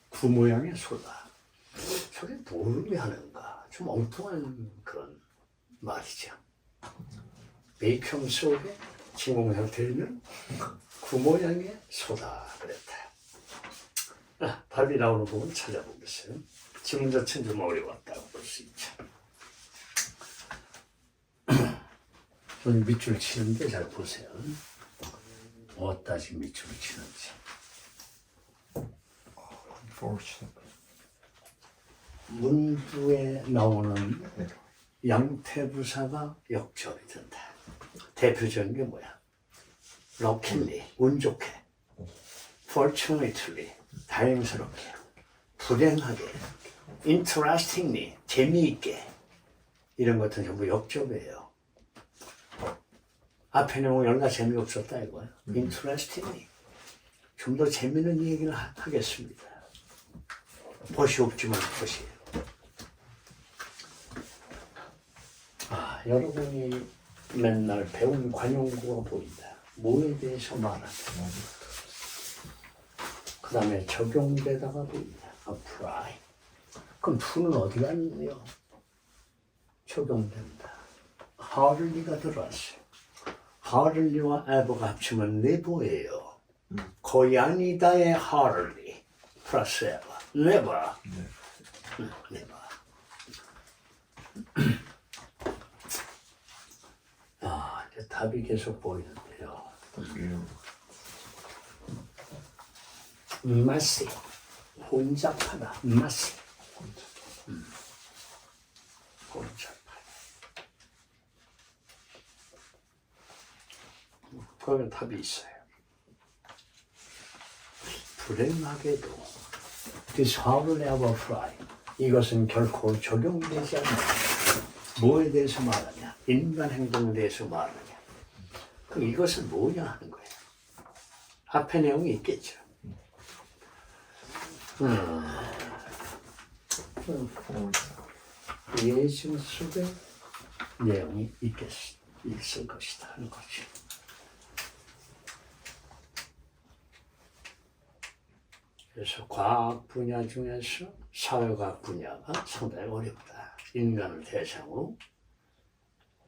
구 모양의 소다. 저게 뭘 의미하는가? 좀 엉뚱한 그런 말이죠. 베이컨 속에 진공 상태에 있는 구 모양의 소다 그랬다. 답이 나오는 부분 찾아보겠어요. 지문 자체는 좀 어려웠다고 볼 수 있죠. 저는 밑줄 치는데 잘 보세요. 어디까지 밑으로 치는지. Unfortunately. 문부에 나오는 양태부사가 역접이 된다. 대표적인 게 뭐야? luckily, 운 좋게, fortunately, 다행스럽게, 불행하게, interestingly, 재미있게, 이런 것들은 전부 역접이에요. 앞에 내용 연가 재미없었다 이거야. interestingly, 좀 더 재미있는 얘기를 하겠습니다. 벗이 없지만 벗이에요. 여러분이 맨날 배운 관용구가 보인다. 뭐에 대해서 말한다. 그 다음에 적용되다가 보인다. apply. 그럼 to는 어디 갔느요? 적용된다. hardly가 들어왔어요. hardly와 ever가 합치면 never예요. 거의 아니다의 hardly 플러스 ever. never. never. 이제 답이 계속 보이는데요. messy. 혼잡하다. messy. 혼잡하다. 거기 답이 있어요. 불행하게도 this hardly ever fly. 이것은 결코 적용되지 않는다. 뭐에 대해서 말하냐? 인간 행동에 대해서 말하냐? 그럼 이것은 뭐냐 하는 거예요. 앞에 내용이 있겠죠. 예증 속에 내용이 있을 것이다 하는 거죠. 그래서 과학 분야 중에서 사회과학 분야가 상당히 어렵다. 인간을 대상으로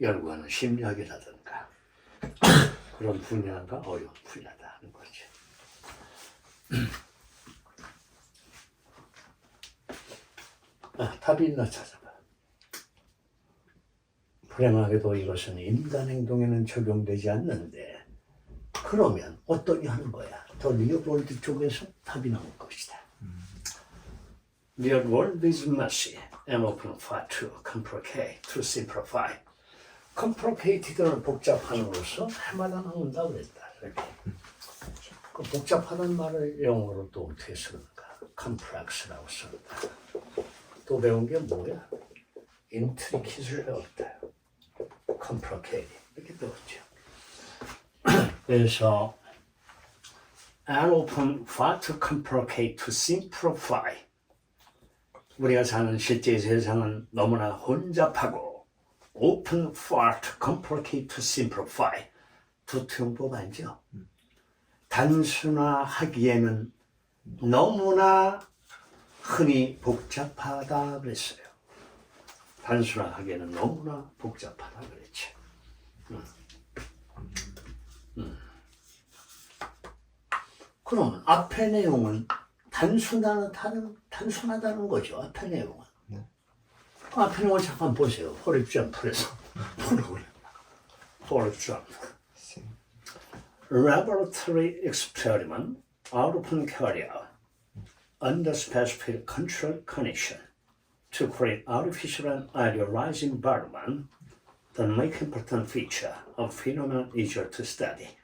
연구하는 심리학이라든가 그런 분야가 어려운 분야다 하는 거죠. 답이 있나 찾아봐. 불행하게도 이것은 인간 행동에는 적용되지 않는데 그러면 어떠냐 하는 거야. 더 리얼월드 쪽에서 답이 나올 것이다. Real world is messy and often far too complicated to simplify. complicated는 복잡함으로써 해마다 나온다고 그랬다. 이렇게. 그 복잡하다는 말을 영어로 또 어떻게 쓰는가? complex라고 쓴다. 또 배운 게 뭐야? intricate를 배웠다. complicated 이렇게 배웠죠. 그래서 and often far too complicated to simplify. 우리가 사는 실제 세상은 너무나 혼잡하고 often far too complicated to simplify. 두통법 알죠? 단순화하기에는 너무나 흔히 복잡하다 그랬어요. 단순화하기에는 너무나 복잡하다 그랬죠. 그러면 앞의 내용은 단순하다는 거죠. 앞의 내용은. 앞의 내용을 잠깐 보세요. For example에서. For example. Laboratory experiment are often carried out under specific control condition to create artificial and idealized environment that make important feature of phenomenon easier to study.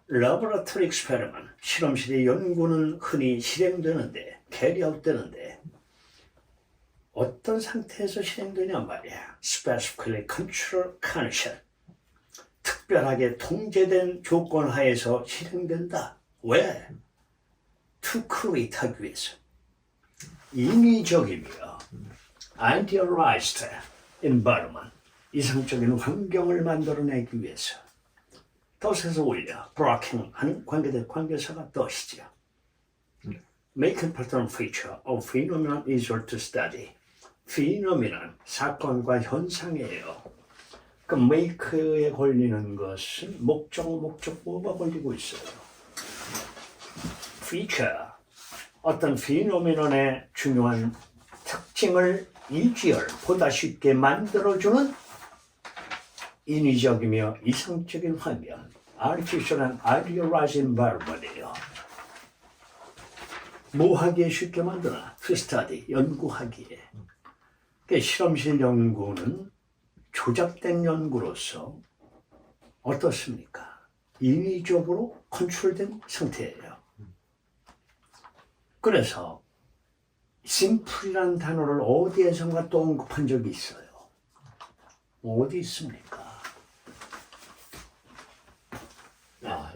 라보라토리 익스페리먼트, 실험실의 연구는 흔히 실행되는데, 캐리아웃되는데 어떤 상태에서 실행되냐 말이야. Specifically controlled condition, 특별하게 통제된 조건 하에서 실행된다. 왜? To create 하기 위해서. 인위적이며 idealized environment, 이상적인 환경을 만들어내기 위해서. 덫에서 올려 브로킹 하는 관계사가 덫이죠. Make important feature of phenomenon easier to study. phenomenon, 사건과 현상이에요. 그 make에 걸리는 것은 목적어가 걸리고 있어요. feature, 어떤 phenomenon의 중요한 특징을 easier, 보다 쉽게 만들어주는 인위적이며 이상적인 화면, artificial and idealized environment이에요. 뭐 하기에 쉽게 만드나? to study, 연구하기에. 그 실험실 연구는 조작된 연구로서 어떻습니까? 인위적으로 컨트롤된 상태예요. 그래서 심플이라는 단어를 어디에선가 또 언급한 적이 있어요. 어디 있습니까?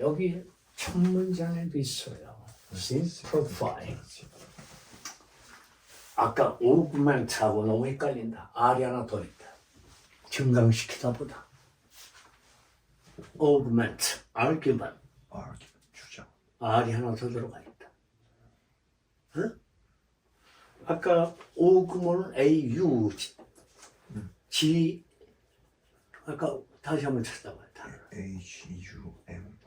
여기 첫 문장에도 있어요. simplify. 아까 augment하고 너무 헷갈린다. R이 하나 더 있다. 증강시키다 보다. augment, argument. 주장. R이 하나 더 들어가 있다. 응? 아까 augment은 AU, G, 아까 다시 한번 찾아봐요. HUM.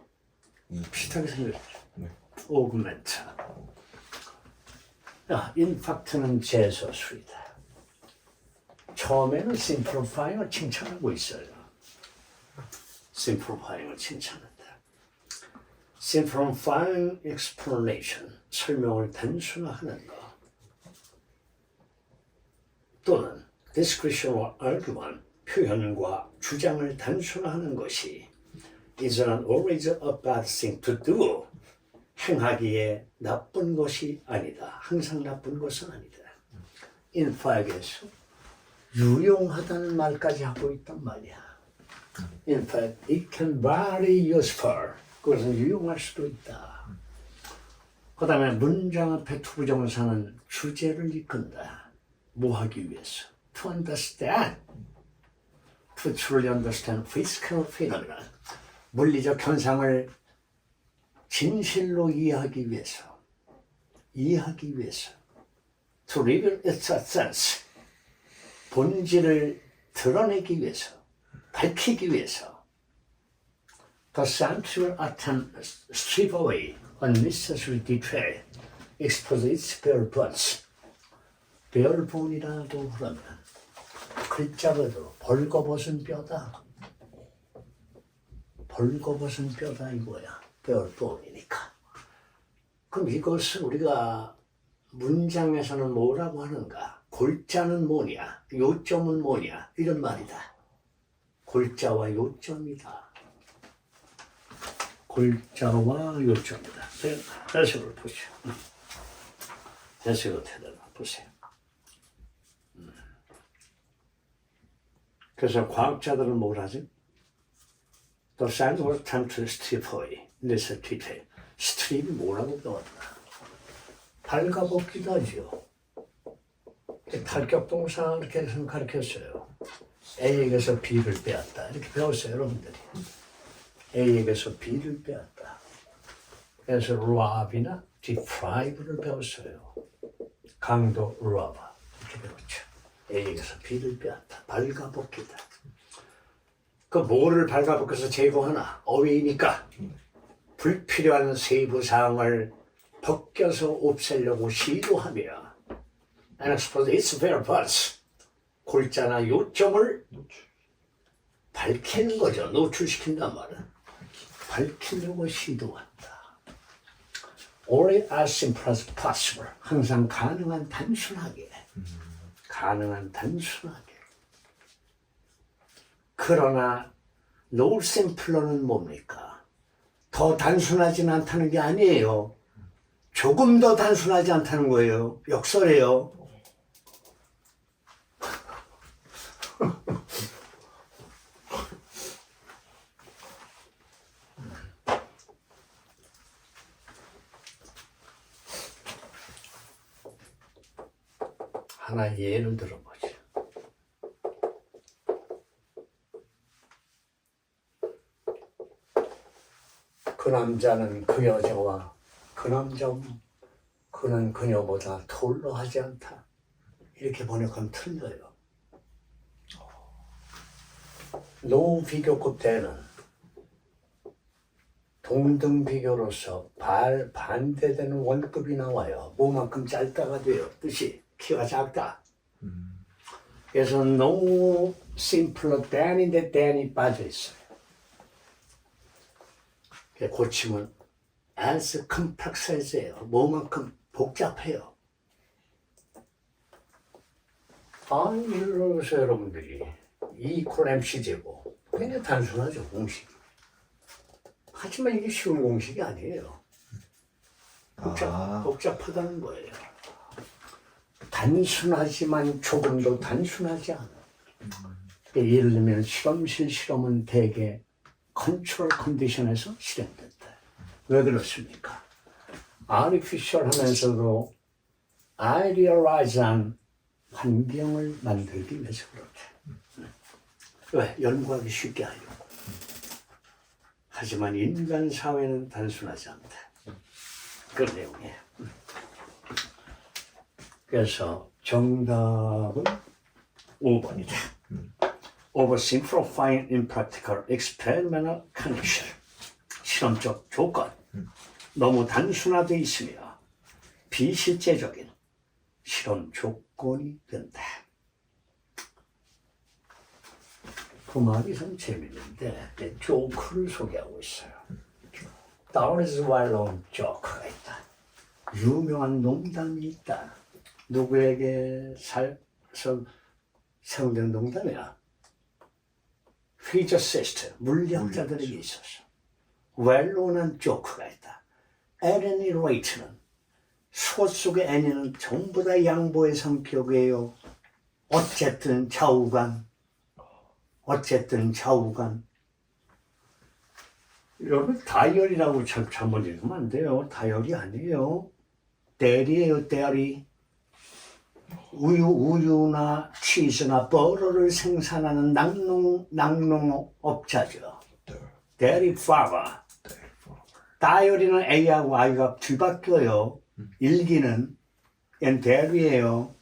비슷하게 생겼죠. 네. augment. 인팍트는 재서술이다. 처음에는 simplifying을 칭찬하고 있어요. simplifying을 칭찬한다. simplifying explanation, 설명을 단순화하는 것. 또는 description argument, 표현과 주장을 단순화하는 것이 is not always a bad thing to do. 행하기에 나쁜 것이 아니다. 항상 나쁜 것은 아니다. 인파에게서 유용하다는 말까지 하고 있단 말이야. In fact, it can very useful. 그것은 유용할 수도 있다. 그 다음에 문장 앞에 투부정사는 주제를 이끈다. 뭐 하기 위해서? To understand. To truly understand physical phenomena. 물리적 현상을 진실로 이해하기 위해서. To reveal its essence. 본질을 드러내기 위해서. 밝히기 위해서. The sensual attempt strip away unnecessary detail. Expose its bare bones. bare bone이라고 그러면 글자 그대로 벌거벗은 뼈다. 벌거벗은 뼈다 이거야. bare bone이니까. 그럼 이것을 우리가 문장에서는 뭐라고 하는가? 골자는 뭐냐? 요점은 뭐냐? 이런 말이다. 골자와 요점이다. 골자와 요점이다. 해석을 보시오. 해석을 해달라 보세요. 그래서 과학자들은 뭘 하지? The science will attempt to strip away this detail. 스트립이 뭐라고 배웠나? 발가벗기도 하죠. 탈격동사 이렇게 해서 가르쳤어요. A에게서 B를 빼앗다. 이렇게 배웠어요, 여러분들이. A에게서 B를 빼앗다. 그래서 rob이나 deprive를 배웠어요. 강도 rob 이렇게 배웠죠. A에게서 B를 빼앗다. 발가벗기다. 그 뭐를 발가벗겨서 제거하나? 어휘니까 불필요한 세부 사항을 벗겨서 없애려고 시도하며 and expose its bare parts. 골자나 요점을 밝히는 거죠. 노출시킨단 말은. 밝히려고 시도한다. Only as simple as possible. 항상 가능한 단순하게. 가능한 단순하게. 그러나 no simpler는 뭡니까? 더 단순하진 않다는 게 아니에요. 조금 더 단순하지 않다는 거예요. 역설이에요. 하나 예를 들어보죠. 그 남자는 그 여자와 그 남자는 그는 그녀보다 톨로 하지 않다. 이렇게 번역하면 틀려요. 노 비교급 때는 동등 비교로서 반대되는 원급이 나와요. 뭐만큼 짧다가 돼요. 뜻이 키가 작다. 그래서 no simpler than인데 than이 빠져 있어요. 고치면 as complex as예요. 뭐만큼 복잡해요. 아니, 이러면서 여러분들이 E = MC 제곱. 굉장히 단순하죠, 공식이. 하지만 이게 쉬운 공식이 아니에요. 복잡하다는 거예요. 단순하지만 조금 더 단순하지 않아. 예를 들면 실험실 실험은 대개 컨트롤 컨디션에서 실행된다. 왜 그렇습니까? 아티피셜 하면서도 아이디얼라이즈한 환경을 만들기 위해서 그렇다. 왜? 연구하기 쉽게 하려고. 하지만 인간 사회는 단순하지 않다. 그 내용이에요. 그래서 정답은 5번이다. Oversimplifying impractical experimental condition. 실험적 조건. 너무 단순화되어 있으며 비실제적인 실험 조건이 된다. 그 말이 참 재밌는데 조크를 소개하고 있어요. Dow's Wildon 조크가 있다. 유명한 농담이 있다. 누구에게 사용된 농담이야? 피저시스트, 물리학자들에게 있어서 웰론한 조크가 있다. 에레니 레이트는 소 속의 애니는 전부 다 양보의 성격이에요. 어쨌든 좌우간. 여러분 다이어리라고 잘못 읽으면 안 돼요. 다이어리 아니에요. 대리예요, 대리. 우유나 치즈나 버터를 생산하는 낙농업자죠. 대리 파버. 다이어리는 A하고 I가 뒤바뀌어요. 일기는 대리예요.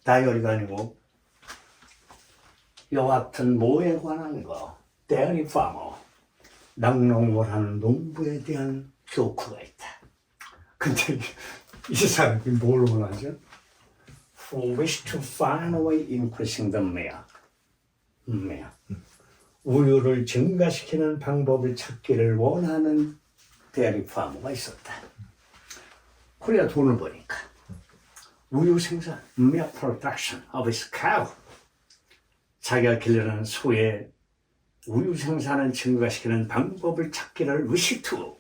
다이어리가 아니고. 여하튼 뭐에 관한 거. 대리 파머. 낙농을 하는 농부에 대한 조크가 있다. 근데 이 사람이 뭘 원하죠? Who wish to find a way increasing the milk. 우유를 증가시키는 방법을 찾기를 원하는 데이리 파머가 있었다. 그래야 돈을 버니까. 우유 생산, milk production of his cow. 자기가 기르는 소의 우유 생산을 증가시키는 방법을 찾기를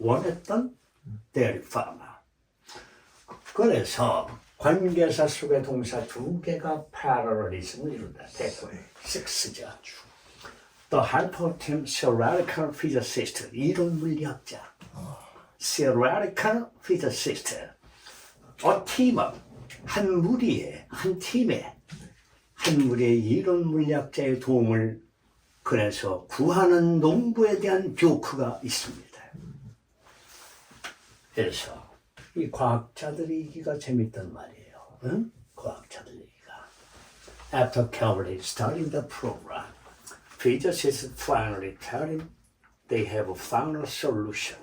원했던 데이리 파머. 그래서 관계사 속의 동사 두 개가 parallelism을 이룬다. 대표 6죠. The hypothetical theoretical physicist, 이론 물리학자. theoretical physicist. A team of, 한 무리의 이론 물리학자의 도움을 그래서 구하는 농부에 대한 조크가 있습니다. 그래서 이 과학자들이 얘기가 재밌단 말이에요. 응? 과학자들 얘기가. After carefully studying the program, physicists finally tell him they have found a solution.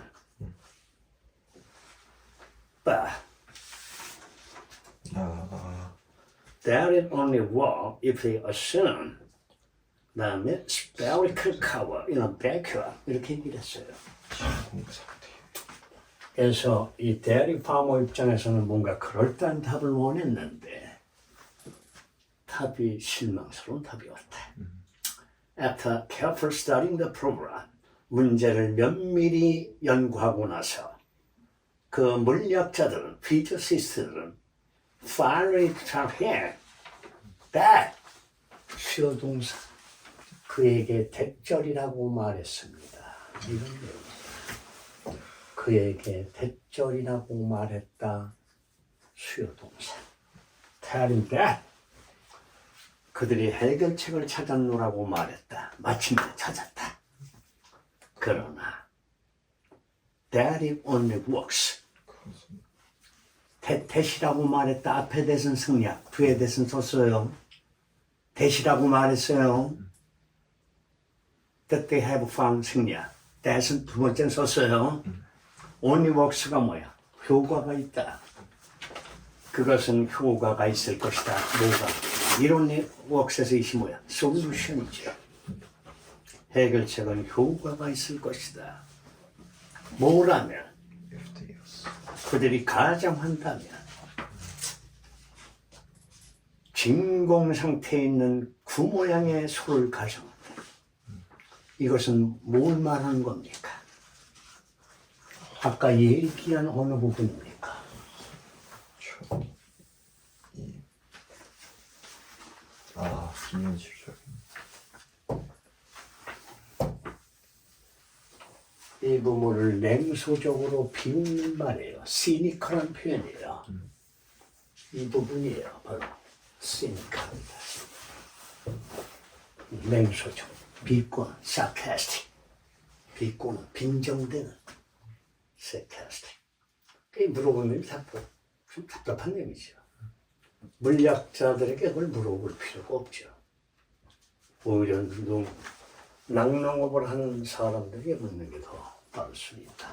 But that it only work if they assume 다음에 spherical cover in a vacuum 이렇게 얘기를 했어요. 그래서 이 데이리 파머 입장에서는 뭔가 그럴듯한 답을 원했는데 답이 실망스러운 답이었다. After careful studying the program, 문제를 면밀히 연구하고 나서 그 물리학자들은, 피지시스트들은 finally tell him that 수요동사 그에게 대절이라고 말했습니다. 이런 내용. 그에게 대절이라고 말했다. 수요동사. telling that. 그들이 해결책을 찾았노라고 말했다. 마침내 찾았다. 그러나 that it only works. 대시라고 말했다. 앞에 대선 승리학, 뒤에 대선 썼어요. 대시라고 말했어요. That they have found 승리학. 대선 두 번째 썼어요. only works가 뭐야? 효과가 있다. 그것은 효과가 있을 것이다. 뭐가? 이론 works에서 이시 뭐야? solution이죠. 해결책은 효과가 있을 것이다. 뭐라면 if they use. 그들이 가정한다면 진공 상태에 있는 그 모양의 소를 가정한다. 이것은 뭘 말하는 겁니까? 아까 얘기한 어느 부분입니까? 초. 이. 아, 비현실적인. 이 부분을 냉소적으로 비웃는 말이에요. 시니컬한 표현이에요. 이 부분이에요. 바로 시니컬이다. 냉소적, 비꼬는 sarcastic, 비꼬는 빈정대는 sarcastic. 물어보면 좀 답답한 얘기죠. 물리학자들에게 그걸 물어볼 필요가 없죠. 오히려 낙농업을 하는 사람들에게 묻는 게 더 빠를 수 있다.